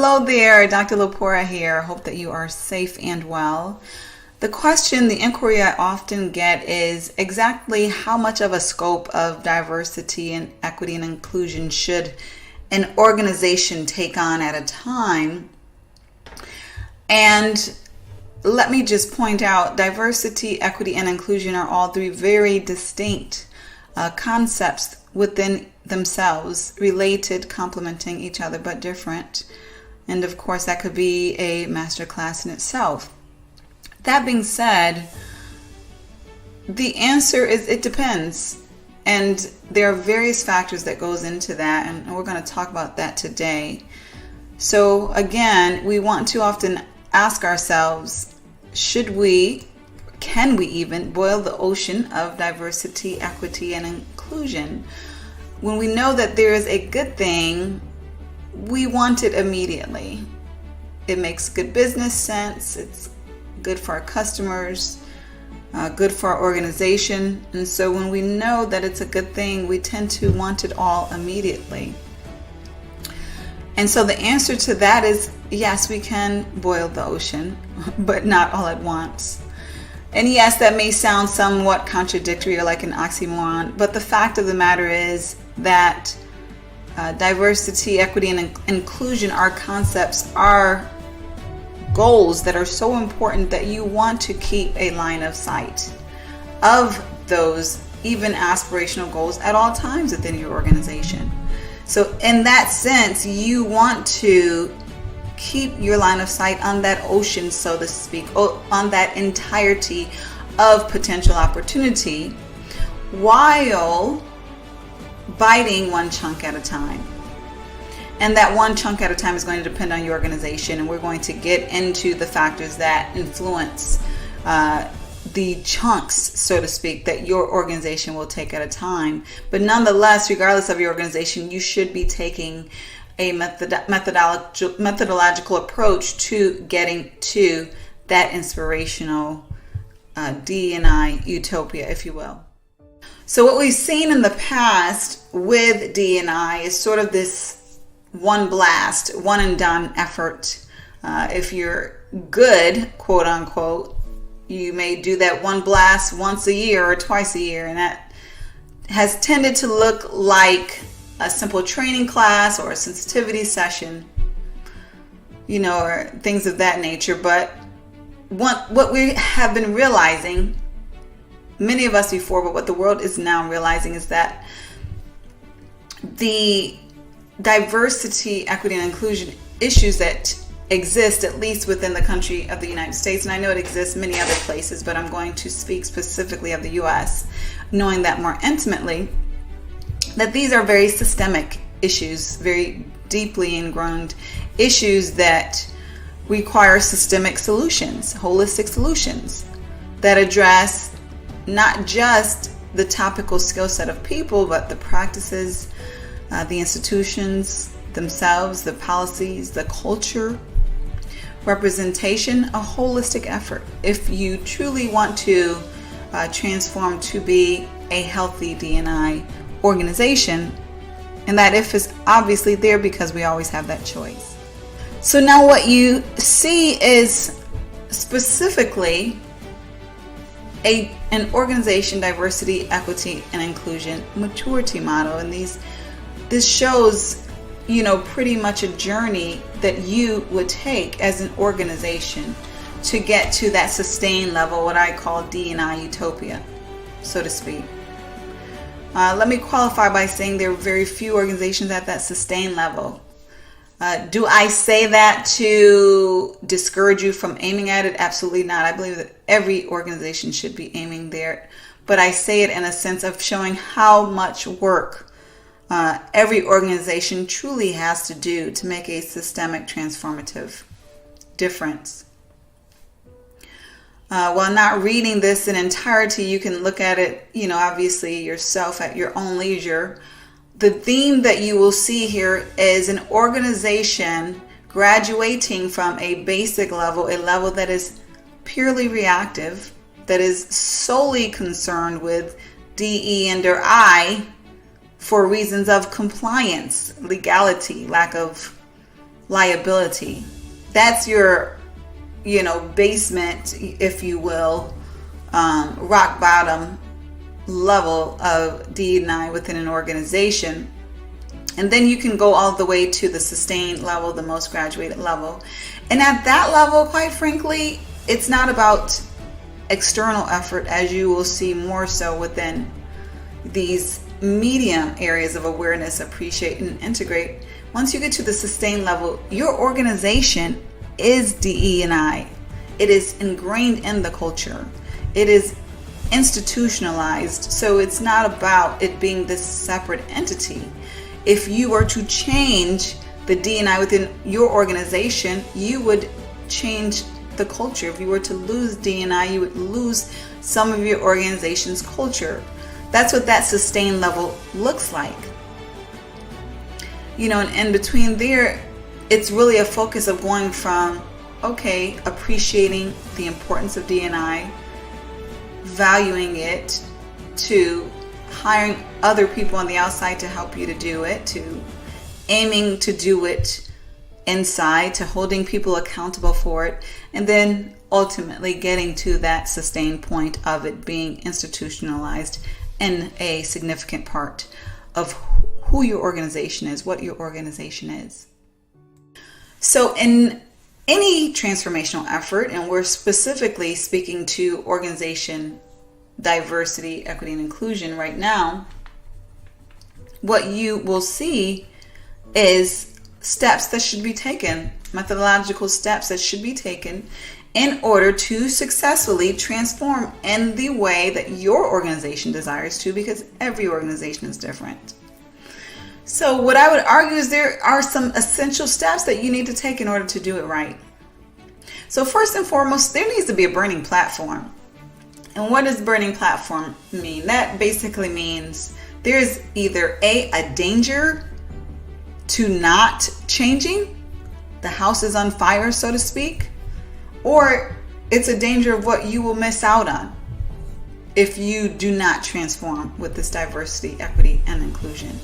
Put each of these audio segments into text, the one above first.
Hello there, Dr. Lepora here. Hope that you are safe and well. The question, the inquiry I often get is exactly how much of a scope of diversity and equity and inclusion should an organization take on at a time? And let me just point out, diversity, equity, and inclusion are all three very distinct concepts within themselves, related, complementing each other, but different. And of course, that could be a masterclass in itself. That being said, the answer is it depends. And there are various factors that goes into that, and we're going to talk about that today. So again, we want to often ask ourselves, can we even boil the ocean of diversity, equity, and inclusion? When we know that there is a good thing, we want it immediately. It makes good business sense. It's good for our customers, good for our organization. And so when we know that it's a good thing, we tend to want it all immediately. And so the answer to that is yes, we can boil the ocean, but not all at once. And yes, that may sound somewhat contradictory or like an oxymoron, but the fact of the matter is that diversity, equity, and inclusion are concepts, are goals that are so important that you want to keep a line of sight of those even aspirational goals at all times within your organization. So in that sense, you want to keep your line of sight on that ocean, so to speak, on that entirety of potential opportunity, while biting one chunk at a time. And that one chunk at a time is going to depend on your organization, and we're going to get into the factors that influence the chunks, so to speak, that your organization will take at a time. But nonetheless, regardless of your organization, you should be taking a methodological approach to getting to that inspirational D&I utopia, if you will. So what we've seen in the past with D&I is sort of this one blast, one and done effort. If you're good, quote unquote, you may do that one blast once a year or twice a year, and that has tended to look like a simple training class or a sensitivity session, or things of that nature. But what we have been realizing, many of us before, but what the world is now realizing, is that the diversity, equity, and inclusion issues that exist, at least within the country of the United States, and I know it exists many other places, but I'm going to speak specifically of the U.S., knowing that more intimately, that these are very systemic issues, very deeply ingrained issues that require systemic solutions, holistic solutions that address not just the topical skill set of people, but the practices, the institutions themselves, the policies, the culture, representation, a holistic effort. If you truly want to transform to be a healthy D&I organization, and that if is obviously there because we always have that choice. So now what you see is specifically an organization diversity, equity, and inclusion maturity model, and this shows pretty much a journey that you would take as an organization to get to that sustained level, what I call D&I utopia, so to speak. Let me qualify by saying there are very few organizations at that sustained level. Do I say that to discourage you from aiming at it? Absolutely not. I believe that every organization should be aiming there. But I say it in a sense of showing how much work every organization truly has to do to make a systemic transformative difference. While not reading this in entirety, you can look at it, obviously yourself at your own leisure. The theme that you will see here is an organization graduating from a basic level, a level that is purely reactive, that is solely concerned with DE and or I for reasons of compliance, legality, lack of liability. That's your, basement, if you will, rock bottom level of D&I within an organization. And then you can go all the way to the sustained level, the most graduated level. And at that level, quite frankly, it's not about external effort, as you will see more so within these medium areas of awareness, appreciate, and integrate. Once you get to the sustained level, your organization is DE&I. It is ingrained in the culture. It is institutionalized. So it's not about it being this separate entity. If you were to change the D&I within your organization, you would change the culture. If you were to lose D&I, you would lose some of your organization's culture. That's what that sustained level looks like. And in between there, it's really a focus of going from, appreciating the importance of D&I, valuing it, to hiring other people on the outside to help you to do it, to aiming to do it inside, to holding people accountable for it, and then ultimately getting to that sustained point of it being institutionalized and a significant part of who your organization is, what your organization is. So in any transformational effort, and we're specifically speaking to organization diversity, equity, and inclusion right now, what you will see is steps that should be taken, methodological steps that should be taken in order to successfully transform in the way that your organization desires to, because every organization is different. So what I would argue is there are some essential steps that you need to take in order to do it right. So first and foremost, there needs to be a burning platform. And what does burning platform mean? That basically means there's either a danger to not changing, the house is on fire, so to speak, or it's a danger of what you will miss out on if you do not transform with this diversity, equity, and inclusion.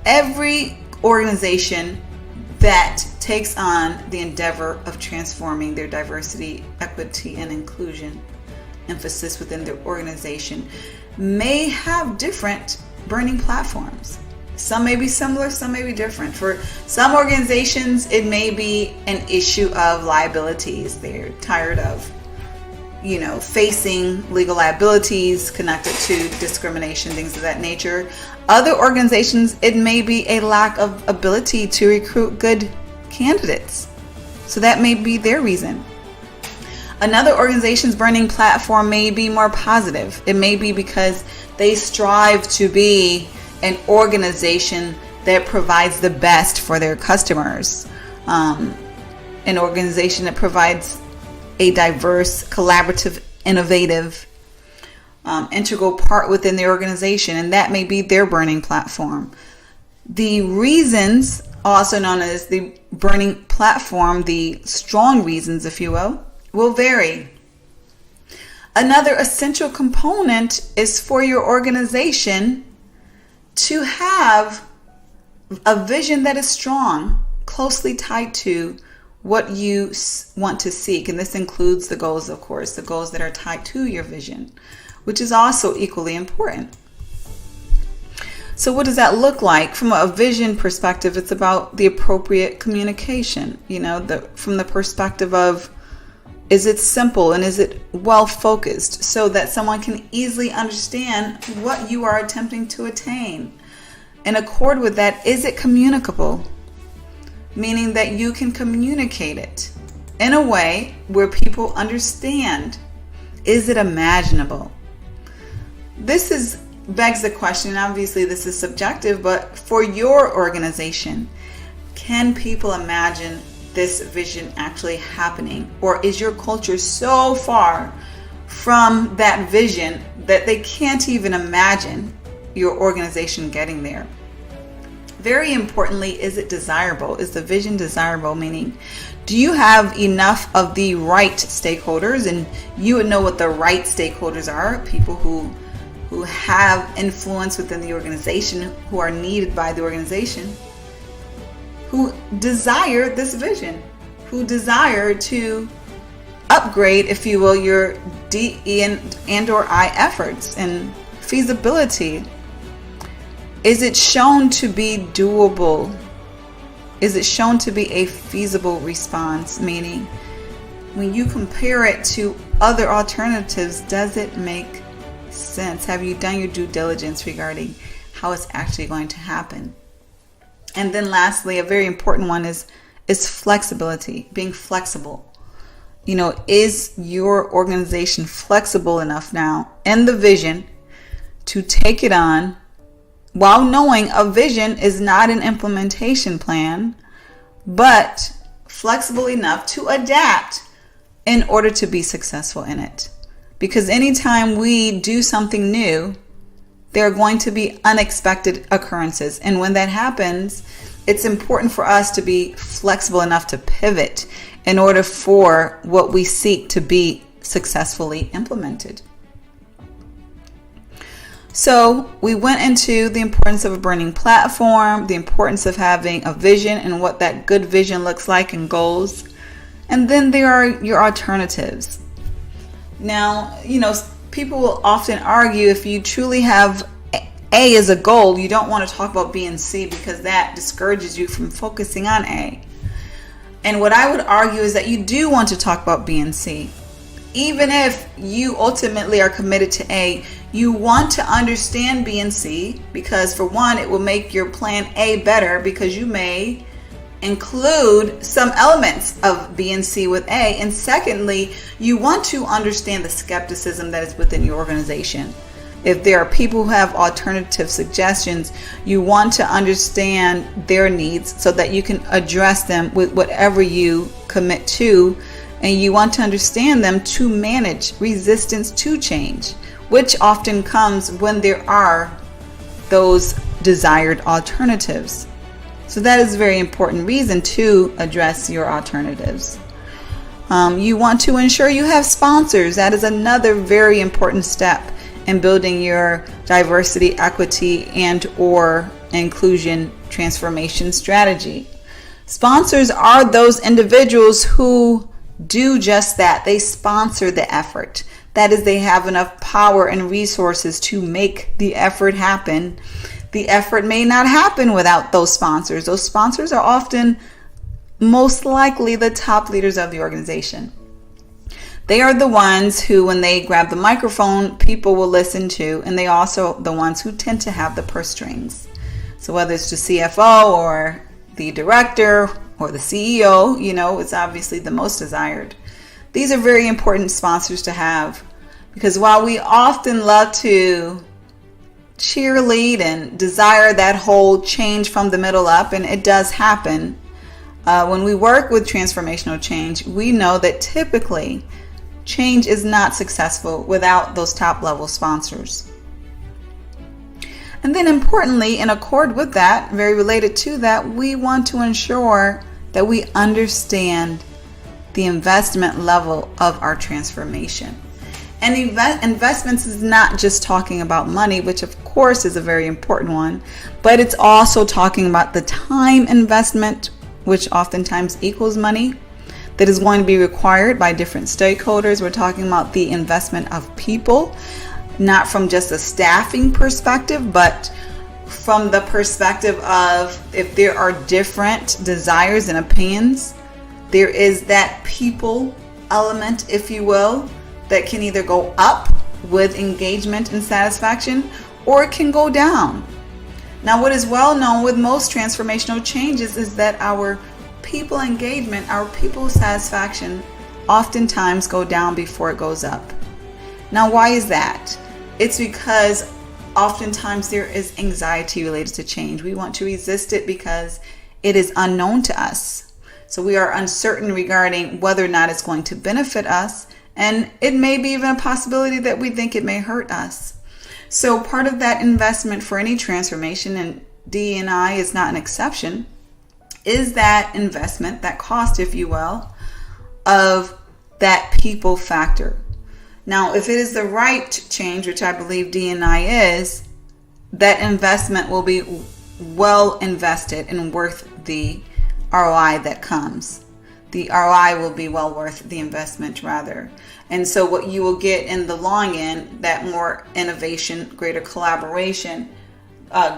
Every organization that takes on the endeavor of transforming their diversity, equity, and inclusion emphasis within their organization may have different burning platforms. Some may be similar, some may be different. For some organizations, it may be an issue of liabilities. They're tired of, facing legal liabilities connected to discrimination, things of that nature. Other organizations, it may be a lack of ability to recruit good candidates. So that may be their reason. Another organization's burning platform may be more positive. It may be because they strive to be an organization that provides the best for their customers. An organization that provides a diverse, collaborative, innovative, integral part within the organization, and that may be their burning platform. The reasons, also known as the burning platform, the strong reasons, if you will vary. Another essential component is for your organization to have a vision that is strong, closely tied to what you want to seek. And this includes the goals, of course, the goals that are tied to your vision, which is also equally important. So what does that look like? From a vision perspective, it's about the appropriate communication, from the perspective of, is it simple and is it well focused so that someone can easily understand what you are attempting to attain? In accord with that, is it communicable? Meaning that you can communicate it in a way where people understand. Is it imaginable? This begs the question, obviously this is subjective, but for your organization, can people imagine this vision actually happening? Or is your culture so far from that vision that they can't even imagine your organization getting there? Very importantly, is it desirable? Is the vision desirable? Meaning, do you have enough of the right stakeholders? And you would know what the right stakeholders are, people who have influence within the organization, who are needed by the organization, who desire this vision, who desire to upgrade, if you will, your DE and or I efforts and feasibility. Is it shown to be doable? Is it shown to be a feasible response? Meaning, when you compare it to other alternatives, does it make sense? Have you done your due diligence regarding how it's actually going to happen? And then lastly, a very important one is flexibility, being flexible. Is your organization flexible enough now in the vision to take it on, while knowing a vision is not an implementation plan, but flexible enough to adapt in order to be successful in it? Because anytime we do something new, there are going to be unexpected occurrences. And when that happens, it's important for us to be flexible enough to pivot in order for what we seek to be successfully implemented. So we went into the importance of a burning platform, the importance of having a vision and what that good vision looks like and goals. And then there are your alternatives. Now, people will often argue if you truly have A as a goal, you don't want to talk about B and C because that discourages you from focusing on A. And what I would argue is that you do want to talk about B and C. Even if you ultimately are committed to A, you want to understand B and C because, for one, it will make your plan A better because you may include some elements of B and C with A. And secondly, you want to understand the skepticism that is within your organization. If there are people who have alternative suggestions, you want to understand their needs so that you can address them with whatever you commit to. And you want to understand them to manage resistance to change, which often comes when there are those desired alternatives. So that is a very important reason to address your alternatives. You want to ensure you have sponsors. That is another very important step in building your diversity, equity, and or inclusion transformation strategy. Sponsors are those individuals who do just that. They sponsor the effort. That is, they have enough power and resources to make the effort happen. The effort may not happen without those sponsors. Those sponsors are often most likely the top leaders of the organization. They are the ones who, when they grab the microphone, people will listen to, and they also the ones who tend to have the purse strings. So whether it's the CFO or the director or the CEO, it's obviously the most desired. These are very important sponsors to have, because while we often love to cheerlead and desire that whole change from the middle up, and it does happen, when we work with transformational change, we know that typically change is not successful without those top level sponsors. And then importantly, in accord with that, very related to that, we want to ensure that we understand the investment level of our transformation. And investments is not just talking about money, which of course is a very important one, but it's also talking about the time investment, which oftentimes equals money, that is going to be required by different stakeholders. We're talking about the investment of people, not from just a staffing perspective, but from the perspective of if there are different desires and opinions, there is that people element, if you will, that can either go up with engagement and satisfaction, or it can go down. Now, what is well known with most transformational changes is that our people engagement, our people satisfaction oftentimes go down before it goes up. Now, why is that? It's because oftentimes there is anxiety related to change. We want to resist it because it is unknown to us. So we are uncertain regarding whether or not it's going to benefit us, and it may be even a possibility that we think it may hurt us. So part of that investment for any transformation, and D&I is not an exception, is that investment, that cost, if you will, of that people factor. Now, if it is the right change, which I believe D&I is, that investment will be well invested and worth the ROI that comes. The ROI will be well worth the investment, rather. And so what you will get in the long end, that more innovation, greater collaboration,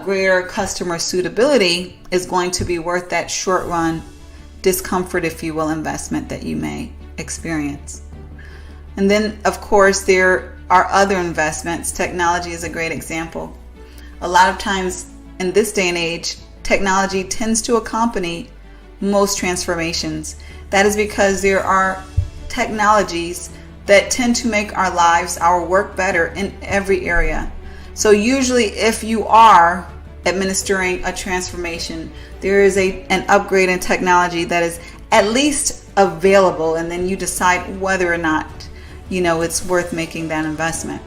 greater customer suitability is going to be worth that short run discomfort, if you will, investment that you may experience. And then, of course, there are other investments. Technology is a great example. A lot of times in this day and age, technology tends to accompany most transformations. That is because there are technologies that tend to make our lives, our work better in every area. So usually if you are administering a transformation, there is an upgrade in technology that is at least available, and then you decide whether or not it's worth making that investment.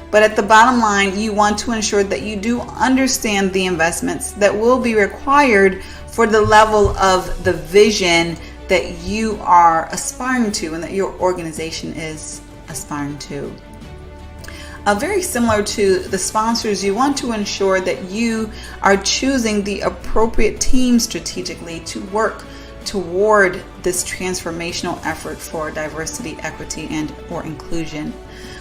But at the bottom line, you want to ensure that you do understand the investments that will be required for the level of the vision that you are aspiring to and that your organization is aspiring to. Very similar to the sponsors, you want to ensure that you are choosing the appropriate team strategically to work toward this transformational effort for diversity, equity, and or inclusion.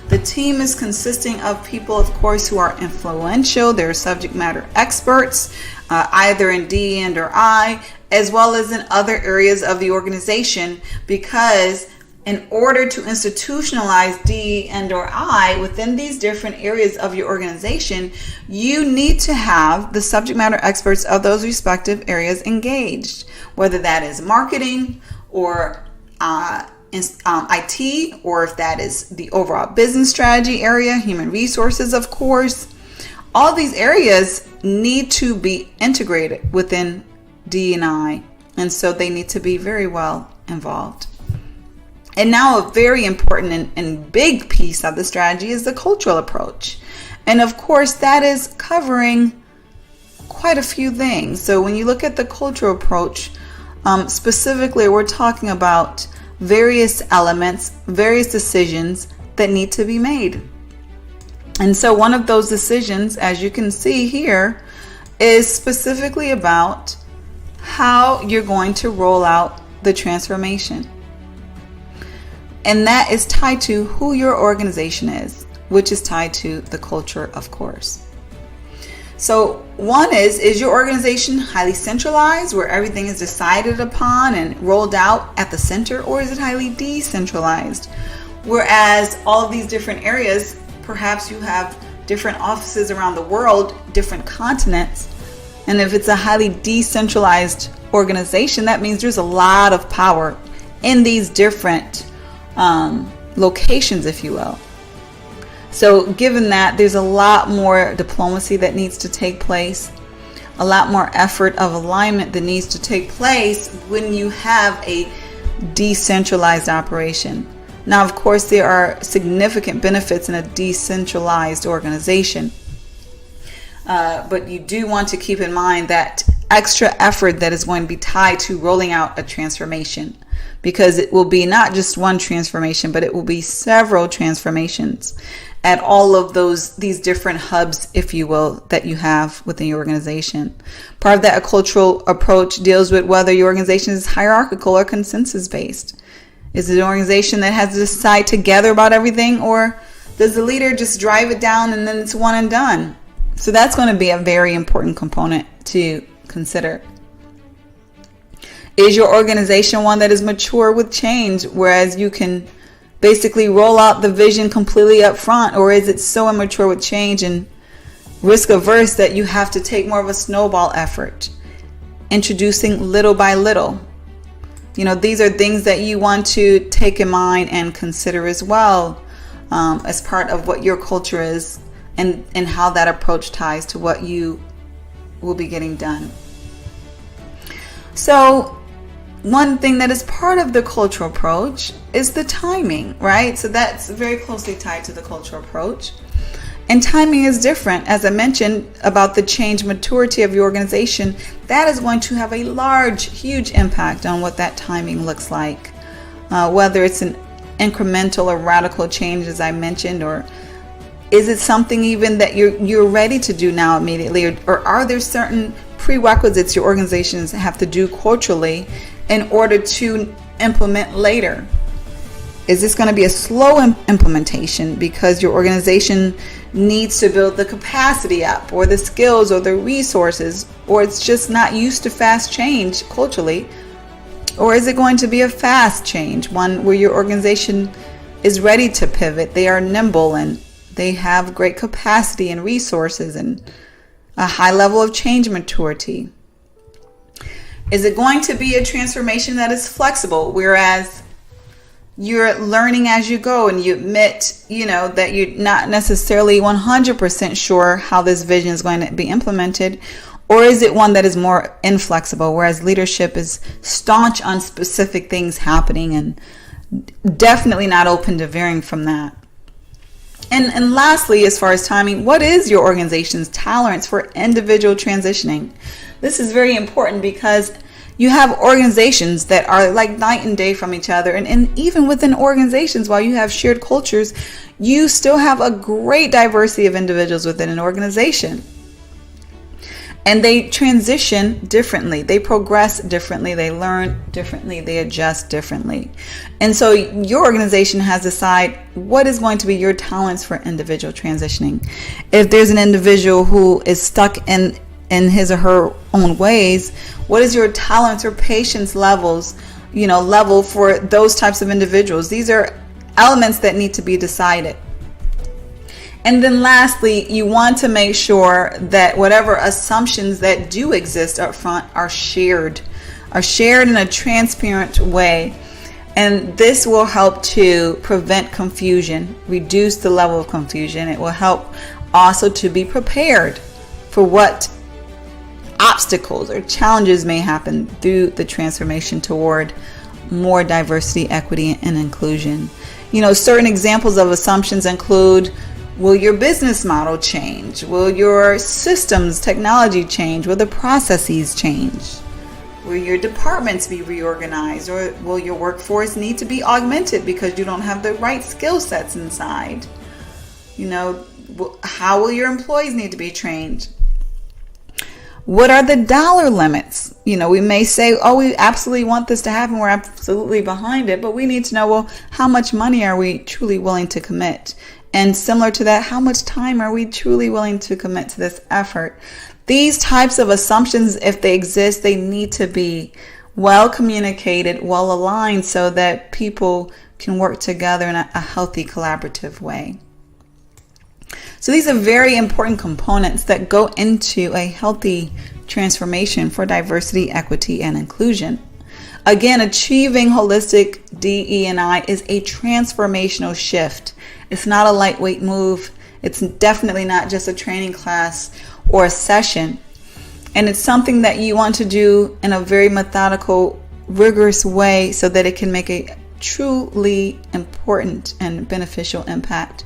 The team is consisting of people, of course, who are influential. They're subject matter experts, either in D and or I, as well as in other areas of the organization, because in order to institutionalize D and or I within these different areas of your organization, you need to have the subject matter experts of those respective areas engaged, whether that is marketing or IT, or if that is the overall business strategy area, human resources, of course. All these areas need to be integrated within D&I, and so they need to be very well involved. And now a very important and big piece of the strategy is the cultural approach. And of course, that is covering quite a few things. So when you look at the cultural approach, specifically, we're talking about various elements, various decisions that need to be made. And so one of those decisions, as you can see here, is specifically about how you're going to roll out the transformation. And that is tied to who your organization is, which is tied to the culture, of course. So one is your organization highly centralized, where everything is decided upon and rolled out at the center, or is it highly decentralized? Whereas all of these different areas, perhaps you have different offices around the world, different continents. And if it's a highly decentralized organization, that means there's a lot of power in these different locations, if you will. So given that, there's a lot more diplomacy that needs to take place, a lot more effort of alignment that needs to take place when you have a decentralized operation. Now, of course, there are significant benefits in a decentralized organization, but you do want to keep in mind that extra effort that is going to be tied to rolling out a transformation, because it will be not just one transformation, but it will be several transformations at all of these different hubs, if you will, that you have within your organization. Part of that cultural approach deals with whether your organization is hierarchical or consensus based. Is it an organization that has to decide together about everything, or does the leader just drive it down and then it's one and done? So that's going to be a very important component to consider. Is your organization one that is mature with change, whereas you can basically roll out the vision completely up front, or is it so immature with change and risk averse that you have to take more of a snowball effort, introducing little by little? These are things that you want to take in mind and consider as well, as part of what your culture is and how that approach ties to what you will be getting done. So one thing that is part of the cultural approach is the timing, right? So that's very closely tied to the cultural approach. And timing is different. As I mentioned about the change maturity of your organization, that is going to have a huge impact on what that timing looks like. Whether it's an incremental or radical change, as I mentioned, or is it something even that you're ready to do now immediately, or are there certain prerequisites your organizations have to do culturally in order to implement later? Is this going to be a slow implementation because your organization needs to build the capacity up, or the skills, or the resources, or it's just not used to fast change culturally? Or is it going to be a fast change, one where your organization is ready to pivot, they are nimble, and they have great capacity and resources and a high level of change maturity? Is it going to be a transformation that is flexible, whereas you're learning as you go and you admit, that you're not necessarily 100% sure how this vision is going to be implemented? Or is it one that is more inflexible, whereas leadership is staunch on specific things happening and definitely not open to varying from that? And lastly, as far as timing, what is your organization's tolerance for individual transitioning? This is very important because you have organizations that are like night and day from each other. And even within organizations, while you have shared cultures, you still have a great diversity of individuals within an organization. And they transition differently. They progress differently. They learn differently. They adjust differently. And so your organization has to decide what is going to be your tolerance for individual transitioning. If there's an individual who is stuck in his or her own ways, what is your tolerance or patience level for those types of individuals? These are elements that need to be decided. And then lastly, you want to make sure that whatever assumptions that do exist up front are shared in a transparent way. And this will help to prevent confusion, reduce the level of confusion. It will help also to be prepared for what obstacles or challenges may happen through the transformation toward more diversity, equity, and inclusion. Certain examples of assumptions include: will your business model change? Will your systems, technology change? Will the processes change? Will your departments be reorganized? Or will your workforce need to be augmented because you don't have the right skill sets inside? How will your employees need to be trained? What are the dollar limits? We may say, oh, we absolutely want this to happen. We're absolutely behind it. But we need to know, well, how much money are we truly willing to commit? And similar to that, how much time are we truly willing to commit to this effort? These types of assumptions, if they exist, they need to be well communicated, well aligned, so that people can work together in a healthy, collaborative way. So these are very important components that go into a healthy transformation for diversity, equity, and inclusion. Again, achieving holistic DE&I is a transformational shift. It's not a lightweight move. It's definitely not just a training class or a session. And it's something that you want to do in a very methodical, rigorous way so that it can make a truly important and beneficial impact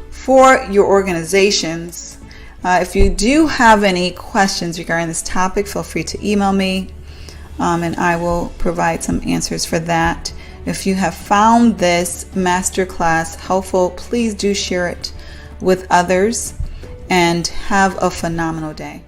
for your organizations. If you do have any questions regarding this topic, feel free to email me, and I will provide some answers for that. If you have found this masterclass helpful, please do share it with others, and have a phenomenal day.